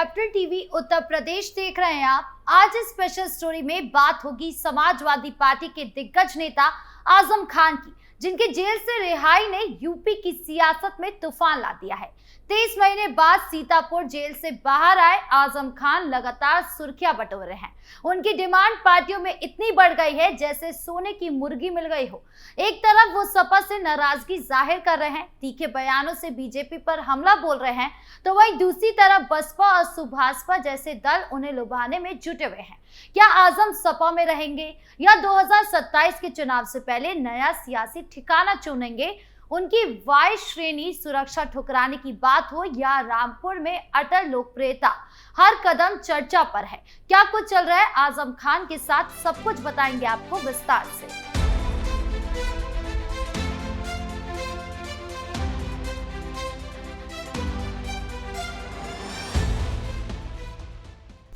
Capital TV Uttar Pradesh देख रहे हैं आप। आज इस स्पेशल स्टोरी में बात होगी समाजवादी पार्टी के दिग्गज नेता आजम खान की, जिनके जेल से रिहाई ने यूपी की सियासत में तूफान ला दिया है। 23 महीने बाद सीतापुर जेल से बाहर आए आजम खान लगातार सुर्खियां बटोर रहे हैं। उनकी डिमांड पार्टियों में इतनी बढ़ गई है जैसे सोने की मुर्गी मिल गई हो। एक तरफ वो सपा से नाराजगी जाहिर कर रहे हैं, तीखे बयानों से बीजेपी पर हमला बोल रहे हैं, तो वहीं दूसरी तरफ बसपा और सुभाषपा जैसे दल उन्हें लुभाने में जुटे हुए हैं। क्या आजम सपा में रहेंगे या 2027 के चुनाव से पहले नया सियासी ठिकाना चुनेंगे? उनकी वाई श्रेणी सुरक्षा ठुकराने की बात हो या रामपुर में अटल लोकप्रियता, हर कदम चर्चा पर है। क्या कुछ चल रहा है आजम खान के साथ, सब कुछ बताएंगे आपको विस्तार से।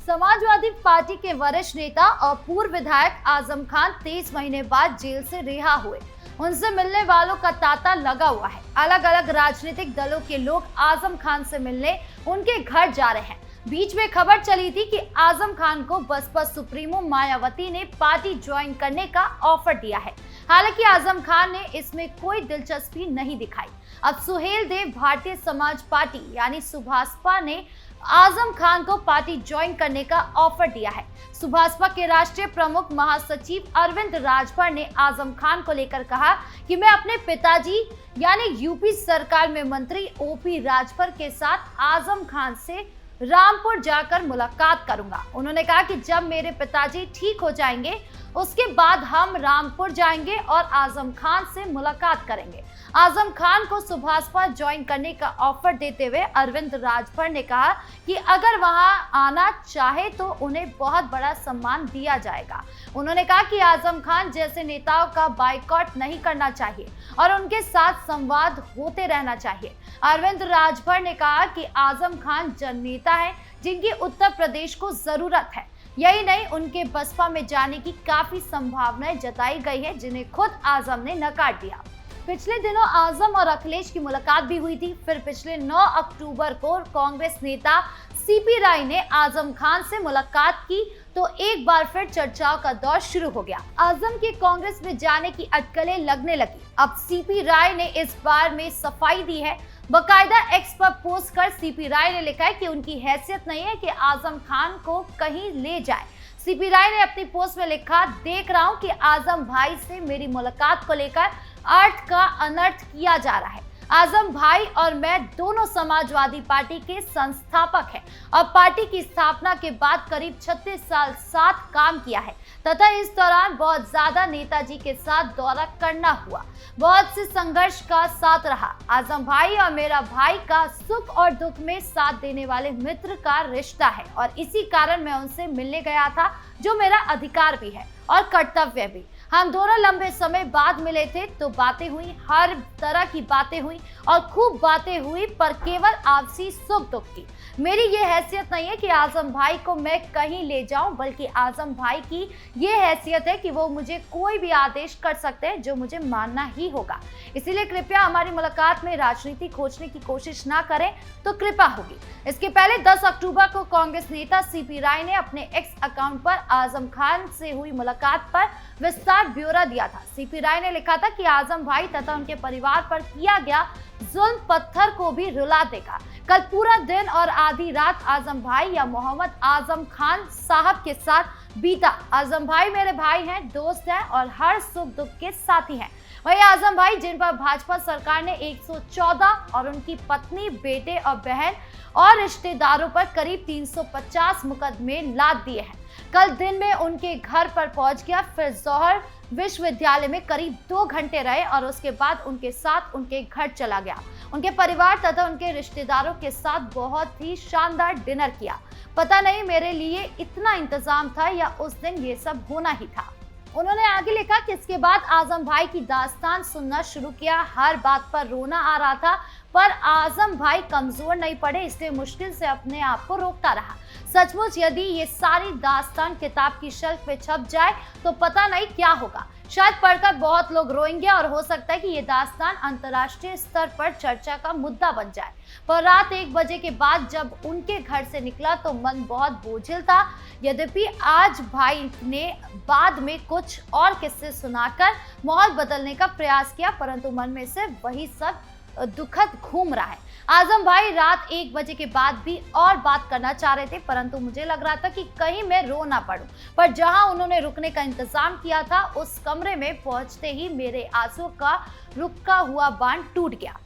समाजवादी पार्टी के वरिष्ठ नेता और पूर्व विधायक आजम खान 23 महीने बाद जेल से रिहा हुए। उनसे मिलने वालों का तांता लगा हुआ है। अलग अलग राजनीतिक दलों के लोग आजम खान से मिलने उनके घर जा रहे हैं। बीच में खबर चली थी कि आजम खान को बसपा सुप्रीमो मायावती ने पार्टी ज्वाइन करने का ऑफर दिया है। हालांकि आजम खान ने इसमें कोई दिलचस्पी नहीं दिखाई। अब सुहेल देव भारतीय समाज पार्टी यानी सुभाषपा ने आजम खान को पार्टी ज्वाइन करने का ऑफर दिया है। सुभाषपा के राष्ट्रीय प्रमुख महासचिव अरविंद राजभर ने आजम खान को लेकर कहा कि मैं अपने पिताजी यानी यूपी सरकार में मंत्री ओपी राजभर के साथ आजम खान से रामपुर जाकर मुलाकात करूंगा। उन्होंने कहा कि जब मेरे पिताजी ठीक हो जाएंगे उसके बाद हम रामपुर जाएंगे और आजम खान से मुलाकात करेंगे। आजम खान को सुभाषपा ज्वाइन करने का ऑफर देते हुए अरविंद राजभर ने कहा कि अगर वहां आना चाहे तो उन्हें बहुत बड़ा सम्मान दिया जाएगा। उन्होंने कहा कि आजम खान जैसे नेताओं का बाइकॉट नहीं करना चाहिए और उनके साथ संवाद होते रहना चाहिए। अरविंद राजभर ने कहा कि आजम खान जननेता है जिनकी उत्तर प्रदेश को जरूरत है। यही नहीं, उनके बसपा में जाने की काफी संभावनाएं जताई गई है, जिन्हें खुद आजम ने नकार दिया। पिछले दिनों आजम और अखिलेश की मुलाकात भी हुई थी। फिर पिछले 9 अक्टूबर को कांग्रेस नेता सीपी राय ने आजम खान से मुलाकात की तो एक बार फिर चर्चाओं का दौर शुरू हो गया। आजम के कांग्रेस में जाने की अटकलें लगने लगी। अब सीपी राय ने इस बार में सफाई दी है। बकायदा एक्स पर पोस्ट कर सीपी राय ने लिखा है कि उनकी हैसियत नहीं है कि आजम खान को कहीं ले जाए। सीपी राय ने अपनी पोस्ट में लिखा, देख रहा हूं कि आजम भाई से मेरी मुलाकात को लेकर अर्थ का अनर्थ किया जा रहा है। आजम भाई और मैं दोनों समाजवादी पार्टी के संस्थापक हैं और पार्टी की स्थापना के बाद करीब 36 साल साथ काम किया है तथा इस दौरान बहुत ज्यादा नेताजी के साथ दौरा करना हुआ, बहुत से संघर्ष का साथ रहा। आजम भाई और मेरा भाई का सुख और दुख में साथ देने वाले मित्र का रिश्ता है और इसी कारण मैं उनसे मिलने गया था, जो मेरा अधिकार भी है और कर्तव्य भी। हम दोनों लंबे समय बाद मिले थे तो बातें हुई, हर तरह की बातें हुई और खूब बातें हुई, पर केवल आपसी सुख दुख की। मेरी ये हैसियत नहीं है कि आजम भाई को मैं कहीं ले जाऊं, बल्कि आजम भाई की ये हैसियत है कि वो मुझे कोई भी आदेश कर सकते हैं जो मुझे मानना ही होगा। इसीलिए कृपया हमारी मुलाकात में राजनीति खोजने की कोशिश ना करें तो कृपा होगी। इसके पहले 10 अक्टूबर को कांग्रेस नेता सीपी राय ने अपने एक्स अकाउंट पर आजम खान से हुई मुलाकात पर विस्तार ब्यौरा दिया था। सीपी राय ने लिखा था कि आजम भाई तथा उनके परिवार पर किया गया जुल्म पत्थर को भी रुला देगा। कल पूरा दिन और आधी रात आजम भाई या मोहम्मद आजम खान साहब के साथ बीता। आजम भाई मेरे भाई हैं, दोस्त हैं और हर सुख दुख के साथी हैं। वही आजम भाई जिन पर भाजपा सरकार ने 114 और उनकी पत्नी, बेटे और बहन और रिश्तेदारों पर करीब 350 मुकदमे लाद दिए हैं। कल दिन में उनके घर पर पहुंच गया, फिर जौहर विश्वविद्यालय में करीब 2 घंटे रहे और उसके बाद उनके साथ उनके घर चला गया। उनके परिवार तथा उनके रिश्तेदारों के साथ बहुत ही शानदार डिनर किया। पता नहीं मेरे लिए इतना इंतजाम था या उस दिन ये सब होना ही था। उन्होंने आगे लिखा कि इसके बाद आजम भाई की दास्तान सुनना शुरू किया। हर बात पर रोना आ रहा था, पर आजम भाई कमजोर नहीं पड़े, इसलिए मुश्किल से अपने आप को रोकता रहा। सचमुच यदि ये सारी दास्तान किताब की शेल्फ पे छप जाए तो पता नहीं क्या होगा। शायद पढ़कर बहुत लोग रोएंगे और हो सकता है कि ये दास्तान अंतर्राष्ट्रीय स्तर पर चर्चा का मुद्दा बन जाए। पर रात 1 बजे के बाद जब उनके घर से निकला तो मन बहुत बोझिल था। यद्यपि आज भाई ने बाद में कुछ और किस्से सुनाकर माहौल बदलने का प्रयास किया, परंतु मन में से वही सब दुखद घूम रहा है। आजम भाई रात 1 बजे के बाद भी और बात करना चाह रहे थे, परंतु मुझे लग रहा था कि कहीं मैं रो ना पड़ूं। पर जहां उन्होंने रुकने का इंतजाम किया था, उस कमरे में पहुंचते ही मेरे आंसू का रुका हुआ बांध टूट गया।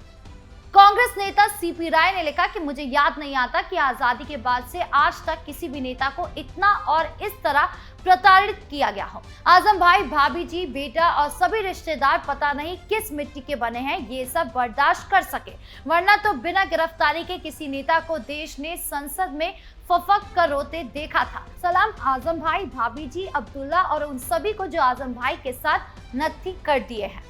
कांग्रेस नेता सीपी राय ने लिखा कि मुझे याद नहीं आता कि आजादी के बाद से आज तक किसी भी नेता को इतना और इस तरह प्रताड़ित किया गया हो। आजम भाई, भाभी जी, बेटा और सभी रिश्तेदार पता नहीं किस मिट्टी के बने हैं, ये सब बर्दाश्त कर सके, वरना तो बिना गिरफ्तारी के किसी नेता को देश ने संसद में फफक कर रोते देखा था। सलाम आजम भाई, भाभी जी, अब्दुल्ला और उन सभी को जो आजम भाई के साथ नत्थी कर दिए हैं।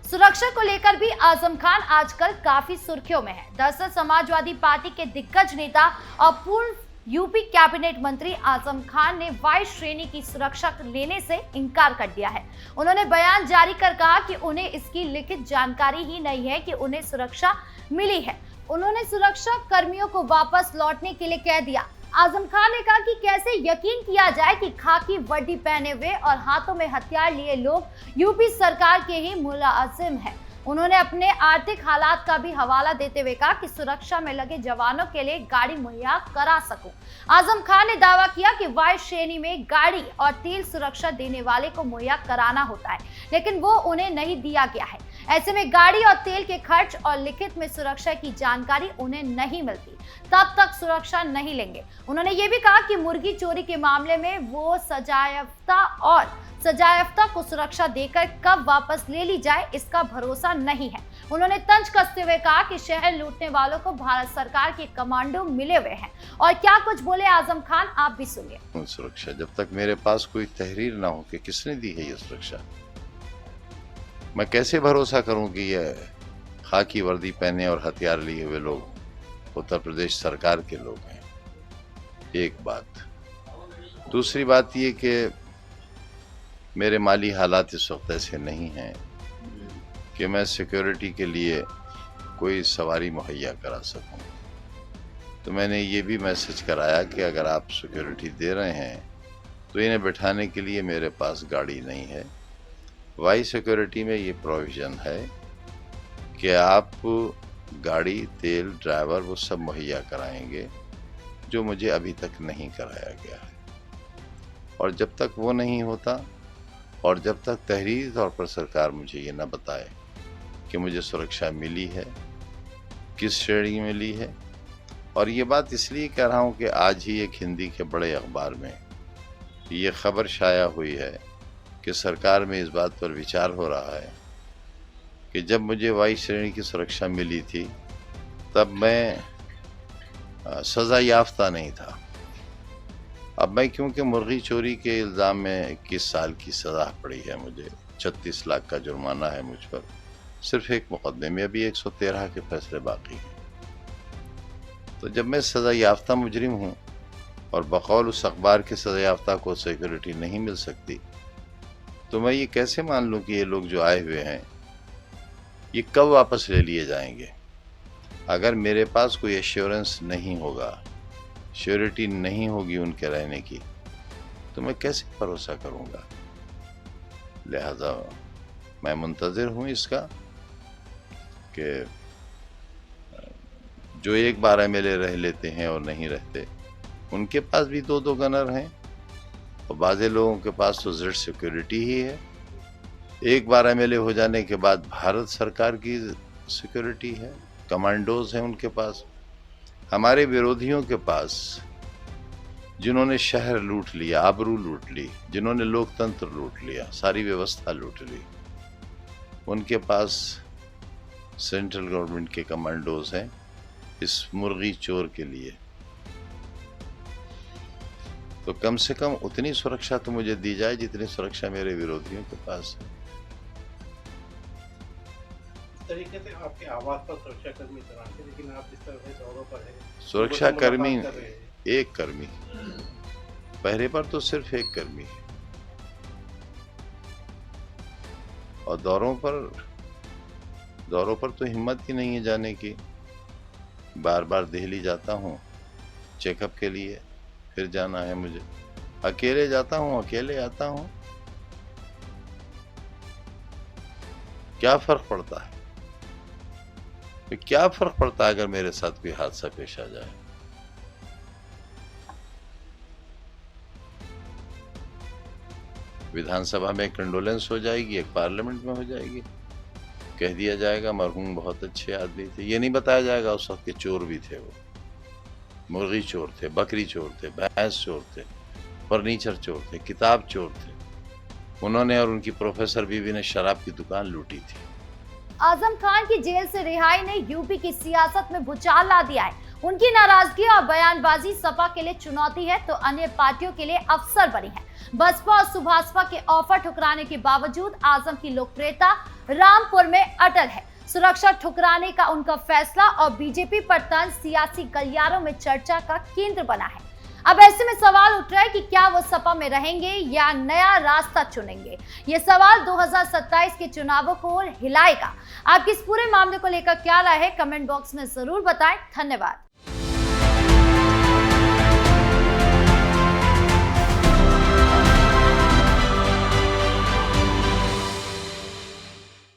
सुरक्षा को लेकर भी आजम खान आजकल काफी सुर्खियों में है। दरअसल समाजवादी पार्टी के दिग्गज नेता और पूर्व यूपी कैबिनेट मंत्री आजम खान ने वाई श्रेणी की सुरक्षा लेने से इनकार कर दिया है। उन्होंने बयान जारी कर कहा कि उन्हें इसकी लिखित जानकारी ही नहीं है कि उन्हें सुरक्षा मिली है। उन्होंने सुरक्षा कर्मियों को वापस लौटने के लिए कह दिया। आजम खान ने कहा कि कैसे यकीन किया जाए कि खाकी वर्दी पहने हुए और हाथों में हथियार लिए लोग यूपी सरकार के ही मुलाजिम हैं। उन्होंने अपने आर्थिक हालात का भी हवाला देते हुए कहा कि सुरक्षा में लगे जवानों के लिए गाड़ी मुहैया करा सकूं। आजम खान ने दावा किया कि वाई श्रेणी में गाड़ी और तेल सुरक्षा देने वाले को मुहैया कराना होता है, लेकिन वो उन्हें नहीं दिया गया है। ऐसे में गाड़ी और तेल के खर्च और लिखित में सुरक्षा की जानकारी उन्हें नहीं मिलती, तब तक सुरक्षा नहीं लेंगे। उन्होंने ये भी कहा कि मुर्गी चोरी के मामले में वो सजायाफ्ता को सुरक्षा देकर कब वापस ले ली जाए, इसका भरोसा नहीं है। उन्होंने तंज कसते हुए कहा कि शहर लूटने वालों को भारत सरकार के कमांडो मिले हुए हैं। और क्या कुछ बोले आजम खान, आप भी सुनिए। सुरक्षा जब तक मेरे पास कोई तहरीर ना हो कि किसने दी है ये सुरक्षा, मैं कैसे भरोसा करूं कि ये खाकी वर्दी पहने और हथियार लिए हुए लोग उत्तर प्रदेश सरकार के लोग हैं। एक बात। दूसरी बात ये कि मेरे माली हालात इस वक्त ऐसे नहीं हैं कि मैं सिक्योरिटी के लिए कोई सवारी मुहैया करा सकूं। तो मैंने ये भी मैसेज कराया कि अगर आप सिक्योरिटी दे रहे हैं तो इन्हें बिठाने के लिए मेरे पास गाड़ी नहीं है। वाई सिक्योरिटी में ये प्रोविज़न है कि आप गाड़ी, तेल, ड्राइवर वो सब मुहैया कराएंगे, जो मुझे अभी तक नहीं कराया गया है। और जब तक वो नहीं होता और जब तक तहरीरी तौर पर सरकार मुझे ये ना बताए कि मुझे सुरक्षा मिली है, किस श्रेणी में मिली है, और ये बात इसलिए कह रहा हूँ कि आज ही एक हिंदी के बड़े अखबार में ये खबर शाया हुई है कि सरकार में इस बात पर विचार हो रहा है कि जब मुझे वाई श्रेणी की सुरक्षा मिली थी तब मैं सज़ा याफ्ता नहीं था। अब मैं, क्योंकि मुर्गी चोरी के इल्ज़ाम में 21 साल की सज़ा पड़ी है, मुझे 36 लाख का जुर्माना है मुझ पर, सिर्फ एक मुकदमे में अभी 113 के फैसले बाकी हैं। तो जब मैं सज़ा याफ्ता मुजरिम हूँ और बकौल उस अखबार के सज़ा याफ्ता को सिक्योरिटी नहीं मिल सकती, तो मैं ये कैसे मान लूँ कि ये लोग जो आए हुए हैं ये कब वापस ले लिए जाएंगे। अगर मेरे पास कोई एश्योरेंस नहीं होगा, श्योरिटी नहीं होगी उनके रहने की, तो मैं कैसे भरोसा करूँगा। लिहाजा मैं मुंतज़िर हूँ इसका कि जो एक 12 MLA रह लेते हैं और नहीं रहते, उनके पास भी 2-2 गनर हैं और बाज़े लोगों के पास तो जेड सिक्योरिटी ही है। एक 12 MLA हो जाने के बाद भारत सरकार की सिक्योरिटी है, कमांडोज हैं उनके पास। हमारे विरोधियों के पास, जिन्होंने शहर लूट लिया, आबरू लूट ली, जिन्होंने लोकतंत्र लूट लिया, सारी व्यवस्था लूट ली, उनके पास सेंट्रल गवर्नमेंट के कमांडोज हैं इस मुर्गी चोर के लिए। तो कम से कम उतनी सुरक्षा तो मुझे दी जाए जितनी सुरक्षा मेरे विरोधियों के पास है। तरीके से आपके आवास पर सुरक्षाकर्मी तैनात हैं, लेकिन आप जिस तरह से दौरों पर हैं, सुरक्षाकर्मी एक कर्मी, पहरे पर तो सिर्फ एक कर्मी है। और दौरों पर तो हिम्मत ही नहीं है जाने की। बार बार दिल्ली जाता हूँ चेकअप के लिए, फिर जाना है मुझे। अकेले जाता हूँ, अकेले आता हूँ। क्या फर्क पड़ता है? तो क्या फर्क पड़ता है अगर मेरे साथ कोई हादसा पेश आ जाए? विधानसभा में कंडोलेंस हो जाएगी, एक पार्लियामेंट में हो जाएगी, कह दिया जाएगा मरहूम बहुत अच्छे आदमी थे। ये नहीं बताया जाएगा उस वक्त के चोर भी थे, वो मुर्गी चोर थे, बकरी चोर थे, भैंस चोर थे, फर्नीचर चोर थे, किताब चोर थे। उन्होंने और उनकी प्रोफेसर बीवी ने शराब की दुकान लूटी थी। आजम खान की जेल से रिहाई ने यूपी की सियासत में भूचाल ला दिया है। उनकी नाराजगी और बयानबाजी सपा के लिए चुनौती है तो अन्य पार्टियों के लिए अवसर बनी है। बसपा और सुभाषपा के ऑफर ठुकराने के बावजूद आजम की लोकप्रियता रामपुर में अटल है। सुरक्षा ठुकराने का उनका फैसला और बीजेपी पर तंज सियासी गलियारों में चर्चा का केंद्र बना है। अब ऐसे में सवाल उठ रहा है कि क्या वो सपा में रहेंगे या नया रास्ता चुनेंगे। ये सवाल 2027 के चुनावों को हिलाएगा। आपकी इस पूरे मामले को लेकर क्या राय है, कमेंट बॉक्स में जरूर बताएं। धन्यवाद।